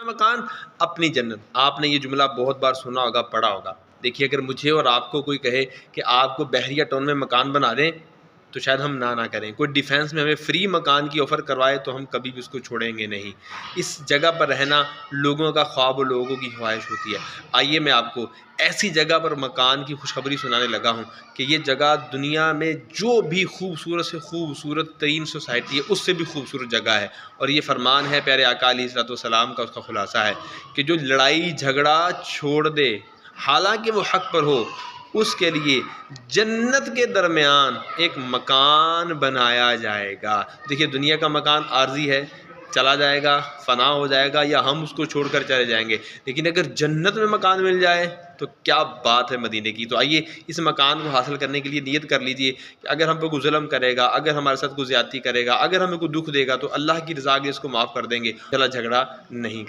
مکان اپنی جنت. آپ نے یہ جملہ بہت بار سنا ہوگا، پڑھا ہوگا. دیکھیے اگر مجھے اور آپ کو کوئی کہے کہ آپ کو بحریہ ٹاؤن میں مکان بنا دیں تو شاید ہم نہ کریں. کوئی ڈیفینس میں ہمیں فری مکان کی آفر کروائے تو ہم کبھی بھی اس کو چھوڑیں گے نہیں. اس جگہ پر رہنا لوگوں کا خواب و لوگوں کی خواہش ہوتی ہے. آئیے میں آپ کو ایسی جگہ پر مکان کی خوشخبری سنانے لگا ہوں کہ یہ جگہ دنیا میں جو بھی خوبصورت سے خوبصورت ترین سوسائٹی ہے اس سے بھی خوبصورت جگہ ہے. اور یہ فرمان ہے پیارے آقا علیہ الصلوۃ والسلام کا، اس کا خلاصہ ہے کہ جو لڑائی جھگڑا چھوڑ دے حالانکہ وہ حق پر ہو، اس کے لیے جنت کے درمیان ایک مکان بنایا جائے گا. دیکھیے دنیا کا مکان عارضی ہے، چلا جائے گا، فنا ہو جائے گا، یا ہم اس کو چھوڑ کر چلے جائیں گے. لیکن اگر جنت میں مکان مل جائے تو کیا بات ہے مدینے کی. تو آئیے اس مکان کو حاصل کرنے کے لیے نیت کر لیجئے کہ اگر ہم پہ کوئی ظلم کرے گا، اگر ہمارے ساتھ کوئی زیادتی کرے گا، اگر ہمیں کوئی دکھ دے گا تو اللہ کی رضا کے اس کو معاف کر دیں گے. چلا جھگڑا نہیں